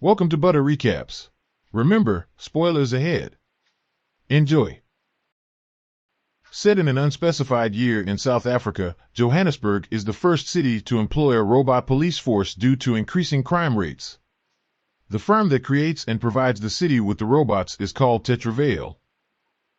Welcome to Butter Recaps. Remember, spoilers ahead. Enjoy. Set in an unspecified year in South Africa, Johannesburg is the first city to employ a robot police force due to increasing crime rates. The firm that creates and provides the city with the robots is called THUGS.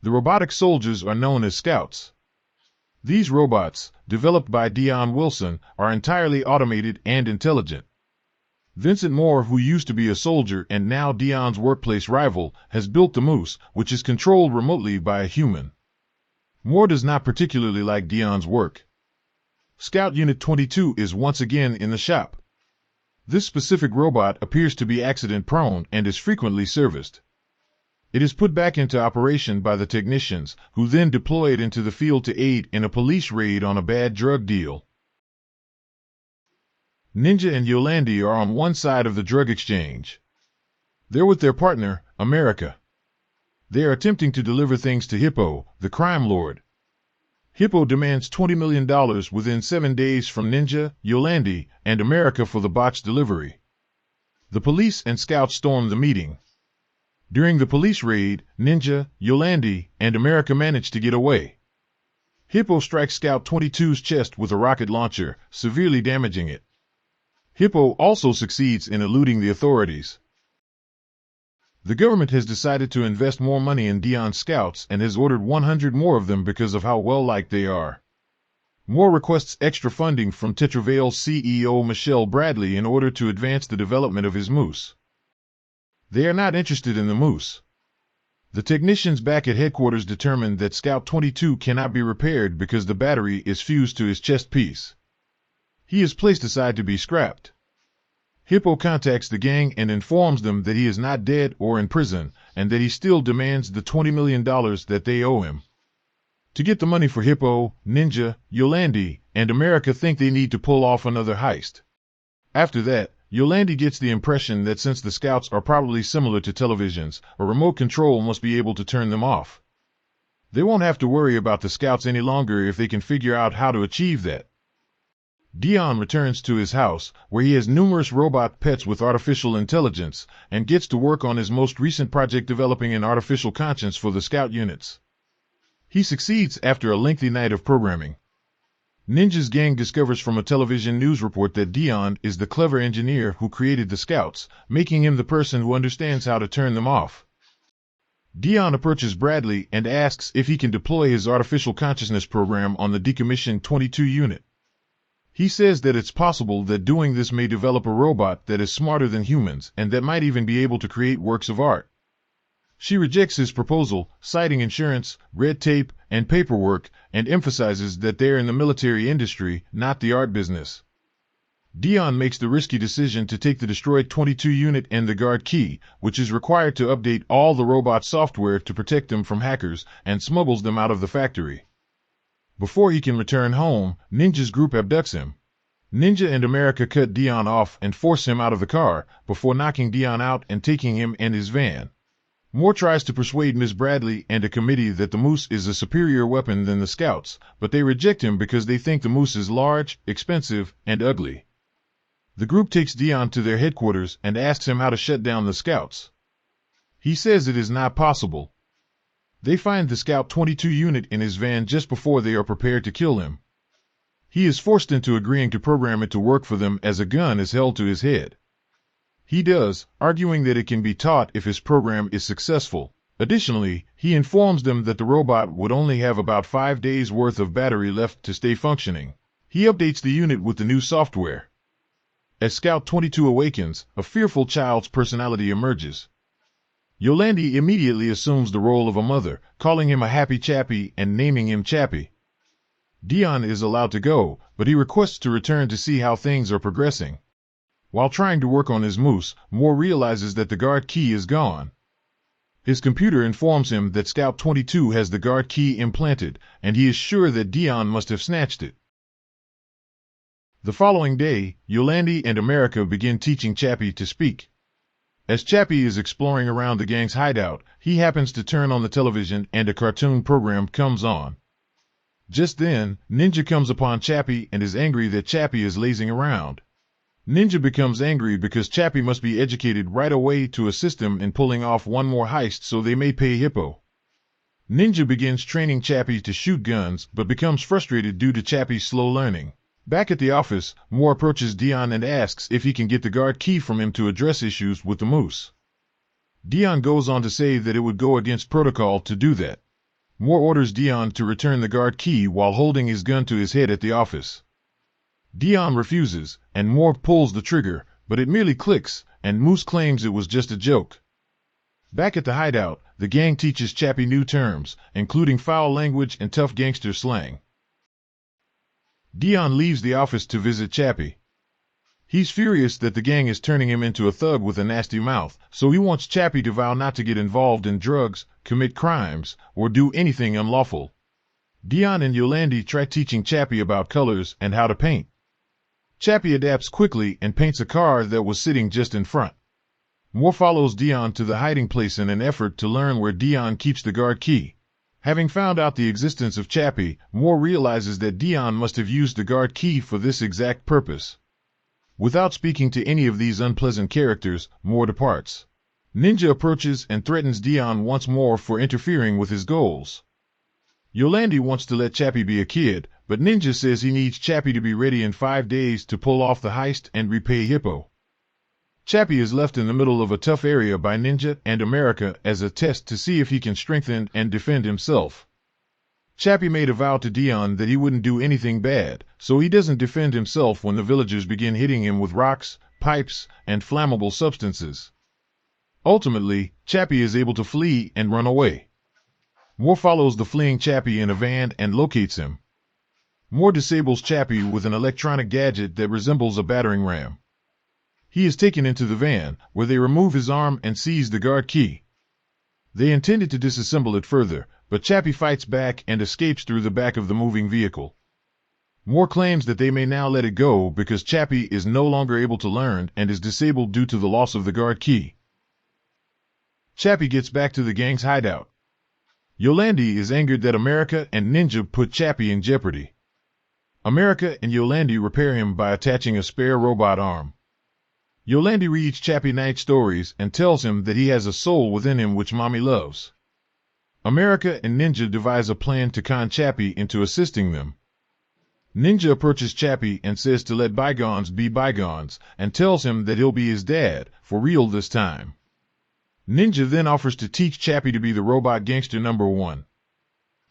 The robotic soldiers are known as scouts. These robots, developed by Dion Wilson, are entirely automated and intelligent. Vincent Moore, who used to be a soldier and now Dion's workplace rival, has built the Moose, which is controlled remotely by a human. Moore does not particularly like Dion's work. Scout Unit 22 is once again in the shop. This specific robot appears to be accident-prone and is frequently serviced. It is put back into operation by the technicians, who then deploy it into the field to aid in a police raid on a bad drug deal. Ninja and Yolandi are on one side of the drug exchange. They're with their partner, America. They are attempting to deliver things to Hippo, the crime lord. Hippo demands $20 million within 7 days from Ninja, Yolandi, and America for the botched delivery. The police and scouts storm the meeting. During the police raid, Ninja, Yolandi, and America manage to get away. Hippo strikes Scout 22's chest with a rocket launcher, severely damaging it. Hippo also succeeds in eluding the authorities. The government has decided to invest more money in Dion's scouts and has ordered 100 more of them because of how well-liked they are. Moore requests extra funding from THUGS CEO Michelle Bradley in order to advance the development of his Moose. They are not interested in the Moose. The technicians back at headquarters determined that Scout 22 cannot be repaired because the battery is fused to his chest piece. He is placed aside to be scrapped. Hippo contacts the gang and informs them that he is not dead or in prison, and that he still demands the $20 million that they owe him. To get the money for Hippo, Ninja, Yolandi, and America think they need to pull off another heist. After that, Yolandi gets the impression that since the scouts are probably similar to televisions, a remote control must be able to turn them off. They won't have to worry about the scouts any longer if they can figure out how to achieve that. Dion returns to his house, where he has numerous robot pets with artificial intelligence, and gets to work on his most recent project developing an artificial conscience for the scout units. He succeeds after a lengthy night of programming. Ninja's gang discovers from a television news report that Dion is the clever engineer who created the scouts, making him the person who understands how to turn them off. Dion approaches Bradley and asks if he can deploy his artificial consciousness program on the decommissioned 22 unit. He says that it's possible that doing this may develop a robot that is smarter than humans and that might even be able to create works of art. She rejects his proposal, citing insurance, red tape, and paperwork, and emphasizes that they're in the military industry, not the art business. Dion makes the risky decision to take the destroyed 22 unit and the guard key, which is required to update all the robot software to protect them from hackers, and smuggles them out of the factory. Before he can return home, Ninja's group abducts him. Ninja and America cut Dion off and force him out of the car, before knocking Dion out and taking him and his van. Moore tries to persuade Miss Bradley and a committee that the Moose is a superior weapon than the scouts, but they reject him because they think the Moose is large, expensive, and ugly. The group takes Dion to their headquarters and asks him how to shut down the scouts. He says it is not possible. They find the Scout 22 unit in his van just before they are prepared to kill him. He is forced into agreeing to program it to work for them as a gun is held to his head. He does, arguing that it can be taught if his program is successful. Additionally, he informs them that the robot would only have about 5 days' worth of battery left to stay functioning. He updates the unit with the new software. As Scout 22 awakens, a fearful child's personality emerges. Yolandi immediately assumes the role of a mother, calling him a happy Chappie and naming him Chappie. Dion is allowed to go, but he requests to return to see how things are progressing. While trying to work on his Moose, Moore realizes that the guard key is gone. His computer informs him that Scout 22 has the guard key implanted, and he is sure that Dion must have snatched it. The following day, Yolandi and America begin teaching Chappie to speak. As Chappie is exploring around the gang's hideout, he happens to turn on the television and a cartoon program comes on. Just then, Ninja comes upon Chappie and is angry that Chappie is lazing around. Ninja becomes angry because Chappie must be educated right away to assist him in pulling off one more heist so they may pay Hippo. Ninja begins training Chappie to shoot guns but becomes frustrated due to Chappie's slow learning. Back at the office, Moore approaches Dion and asks if he can get the guard key from him to address issues with the moose. Dion goes on to say that it would go against protocol to do that. Moore orders Dion to return the guard key while holding his gun to his head at the office. Dion refuses, and Moore pulls the trigger, but it merely clicks, and Moose claims it was just a joke. Back at the hideout, the gang teaches Chappie new terms, including foul language and tough gangster slang. Dion leaves the office to visit Chappie. He's furious that the gang is turning him into a thug with a nasty mouth, so he wants Chappie to vow not to get involved in drugs, commit crimes, or do anything unlawful. Dion and Yolandi try teaching Chappie about colors and how to paint. Chappie adapts quickly and paints a car that was sitting just in front. Moore follows Dion to the hiding place in an effort to learn where Dion keeps the guard key. Having found out the existence of Chappie, Moore realizes that Dion must have used the guard key for this exact purpose. Without speaking to any of these unpleasant characters, Moore departs. Ninja approaches and threatens Dion once more for interfering with his goals. Yolandi wants to let Chappie be a kid, but Ninja says he needs Chappie to be ready in 5 days to pull off the heist and repay Hippo. Chappie is left in the middle of a tough area by Ninja and America as a test to see if he can strengthen and defend himself. Chappie made a vow to Dion that he wouldn't do anything bad, so he doesn't defend himself when the villagers begin hitting him with rocks, pipes, and flammable substances. Ultimately, Chappie is able to flee and run away. Moore follows the fleeing Chappie in a van and locates him. Moore disables Chappie with an electronic gadget that resembles a battering ram. He is taken into the van, where they remove his arm and seize the guard key. They intended to disassemble it further, but Chappie fights back and escapes through the back of the moving vehicle. Moore claims that they may now let it go because Chappie is no longer able to learn and is disabled due to the loss of the guard key. Chappie gets back to the gang's hideout. Yolandi is angered that America and Ninja put Chappie in jeopardy. America and Yolandi repair him by attaching a spare robot arm. Yolandi reads Chappie night stories and tells him that he has a soul within him which Mommy loves. America and Ninja devise a plan to con Chappie into assisting them. Ninja approaches Chappie and says to let bygones be bygones and tells him that he'll be his dad, for real this time. Ninja then offers to teach Chappie to be the robot gangster number 1.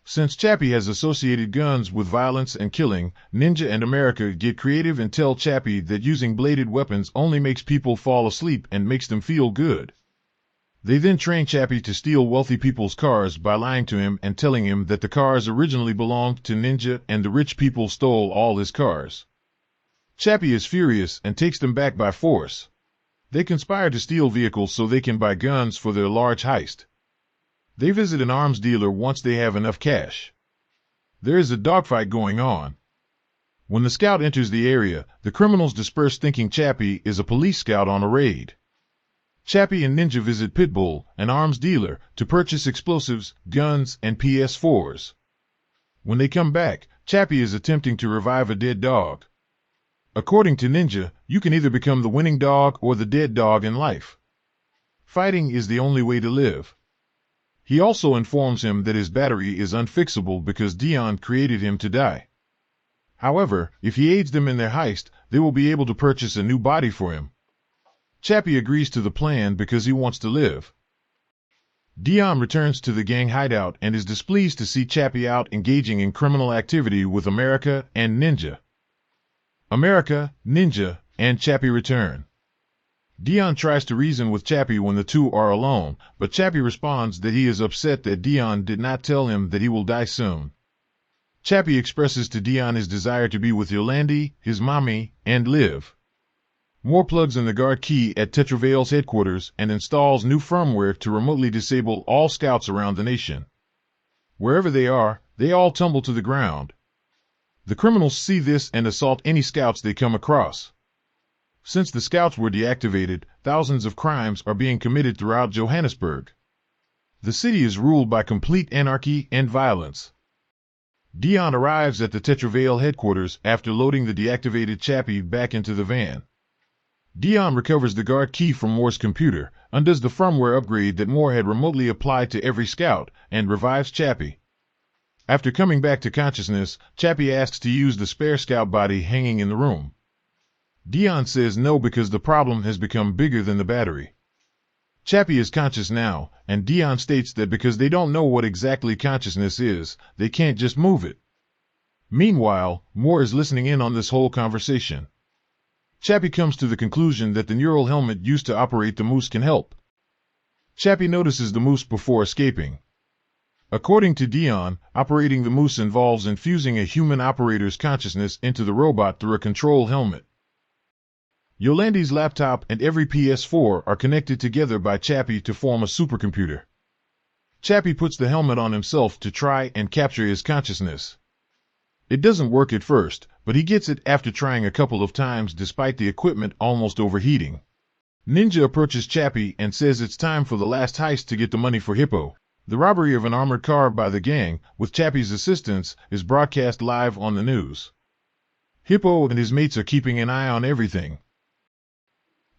Since Chappie has associated guns with violence and killing, Ninja and America get creative and tell Chappie that using bladed weapons only makes people fall asleep and makes them feel good. They then train Chappie to steal wealthy people's cars by lying to him and telling him that the cars originally belonged to Ninja and the rich people stole all his cars. Chappie is furious and takes them back by force. They conspire to steal vehicles so they can buy guns for their large heist. They visit an arms dealer once they have enough cash. There is a dogfight going on. When the scout enters the area, the criminals disperse thinking Chappie is a police scout on a raid. Chappie and Ninja visit Pitbull, an arms dealer, to purchase explosives, guns, and PS4s. When they come back, Chappie is attempting to revive a dead dog. According to Ninja, you can either become the winning dog or the dead dog in life. Fighting is the only way to live. He also informs him that his battery is unfixable because Dion created him to die. However, if he aids them in their heist, they will be able to purchase a new body for him. Chappie agrees to the plan because he wants to live. Dion returns to the gang hideout and is displeased to see Chappie out engaging in criminal activity with America and Ninja. America, Ninja, and Chappie return. Dion tries to reason with Chappie when the two are alone, but Chappie responds that he is upset that Dion did not tell him that he will die soon. Chappie expresses to Dion his desire to be with Yolandi, his mommy, and live. Moore plugs in the guard key at Tetraveil's headquarters and installs new firmware to remotely disable all scouts around the nation. Wherever they are, they all tumble to the ground. The criminals see this and assault any scouts they come across. Since the scouts were deactivated, thousands of crimes are being committed throughout Johannesburg. The city is ruled by complete anarchy and violence. Dion arrives at the Tetraveil headquarters after loading the deactivated Chappie back into the van. Dion recovers the guard key from Moore's computer, undoes the firmware upgrade that Moore had remotely applied to every scout, and revives Chappie. After coming back to consciousness, Chappie asks to use the spare scout body hanging in the room. Dion says no because the problem has become bigger than the battery. Chappie is conscious now, and Dion states that because they don't know what exactly consciousness is, they can't just move it. Meanwhile, Moore is listening in on this whole conversation. Chappie comes to the conclusion that the neural helmet used to operate the moose can help. Chappie notices the moose before escaping. According to Dion, operating the moose involves infusing a human operator's consciousness into the robot through a control helmet. Yolandi's laptop and every PS4 are connected together by Chappie to form a supercomputer. Chappie puts the helmet on himself to try and capture his consciousness. It doesn't work at first, but he gets it after trying a couple of times despite the equipment almost overheating. Ninja approaches Chappie and says it's time for the last heist to get the money for Hippo. The robbery of an armored car by the gang, with Chappie's assistance, is broadcast live on the news. Hippo and his mates are keeping an eye on everything.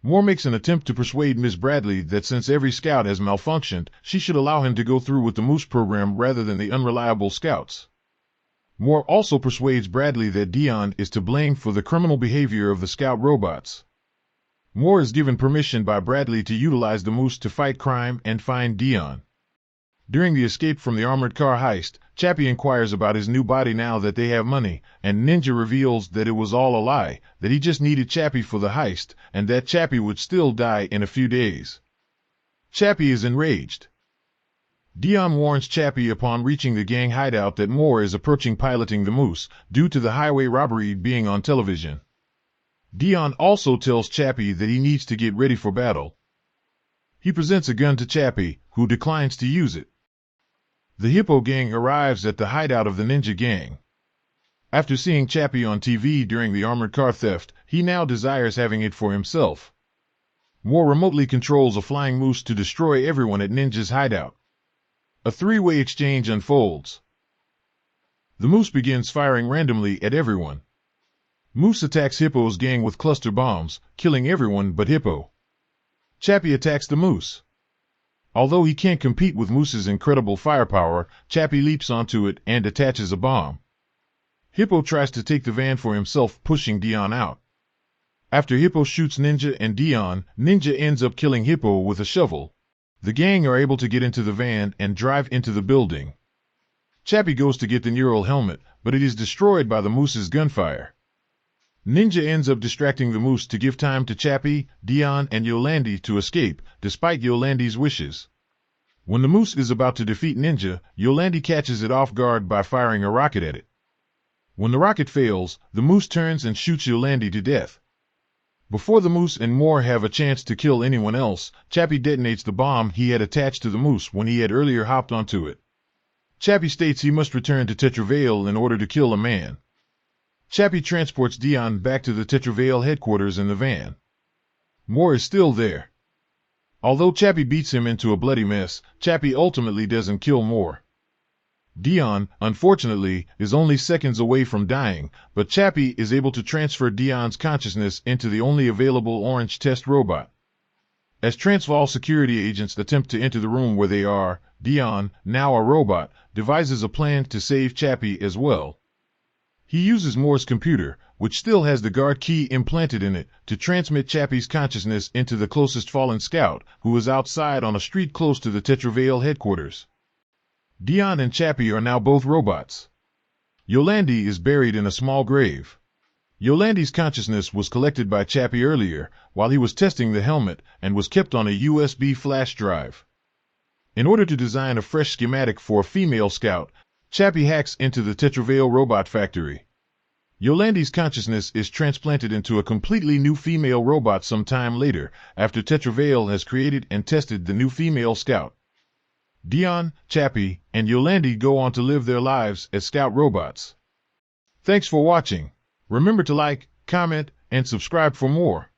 Moore makes an attempt to persuade Miss Bradley that since every scout has malfunctioned, she should allow him to go through with the Moose program rather than the unreliable scouts. Moore also persuades Bradley that Dion is to blame for the criminal behavior of the scout robots. Moore is given permission by Bradley to utilize the Moose to fight crime and find Dion. During the escape from the armored car heist, Chappie inquires about his new body now that they have money, and Ninja reveals that it was all a lie, that he just needed Chappie for the heist, and that Chappie would still die in a few days. Chappie is enraged. Dion warns Chappie upon reaching the gang hideout that Moore is approaching piloting the Moose, due to the highway robbery being on television. Dion also tells Chappie that he needs to get ready for battle. He presents a gun to Chappie, who declines to use it. The Hippo gang arrives at the hideout of the Ninja gang. After seeing Chappie on TV during the armored car theft, he now desires having it for himself. Moore remotely controls a flying moose to destroy everyone at Ninja's hideout. A three-way exchange unfolds. The moose begins firing randomly at everyone. Moose attacks Hippo's gang with cluster bombs, killing everyone but Hippo. Chappie attacks the moose. Although he can't compete with Moose's incredible firepower, Chappie leaps onto it and attaches a bomb. Hippo tries to take the van for himself, pushing Dion out. After Hippo shoots Ninja and Dion, Ninja ends up killing Hippo with a shovel. The gang are able to get into the van and drive into the building. Chappie goes to get the neural helmet, but it is destroyed by the Moose's gunfire. Ninja ends up distracting the Moose to give time to Chappie, Dion, and Yolandi to escape, despite Yolandi's wishes. When the Moose is about to defeat Ninja, Yolandi catches it off guard by firing a rocket at it. When the rocket fails, the Moose turns and shoots Yolandi to death. Before the Moose and Moore have a chance to kill anyone else, Chappie detonates the bomb he had attached to the Moose when he had earlier hopped onto it. Chappie states he must return to Tetravale in order to kill a man. Chappie transports Dion back to the Tetravale headquarters in the van. Moore is still there. Although Chappie beats him into a bloody mess, Chappie ultimately doesn't kill Moore. Dion, unfortunately, is only seconds away from dying, but Chappie is able to transfer Dion's consciousness into the only available orange test robot. As Transvaal security agents attempt to enter the room where they are, Dion, now a robot, devises a plan to save Chappie as well. He uses Moore's computer, which still has the guard key implanted in it, to transmit Chappie's consciousness into the closest fallen scout, who is outside on a street close to the Tetravale headquarters. Dion and Chappie are now both robots. Yolandi is buried in a small grave. Yolandi's consciousness was collected by Chappie earlier, while he was testing the helmet, and was kept on a USB flash drive. In order to design a fresh schematic for a female scout, Chappie hacks into the Tetravale robot factory. Yolandi's consciousness is transplanted into a completely new female robot some time later, after Tetravale has created and tested the new female scout. Dion, Chappie, and Yolandi go on to live their lives as scout robots. Thanks for watching. Remember to like, comment, and subscribe for more.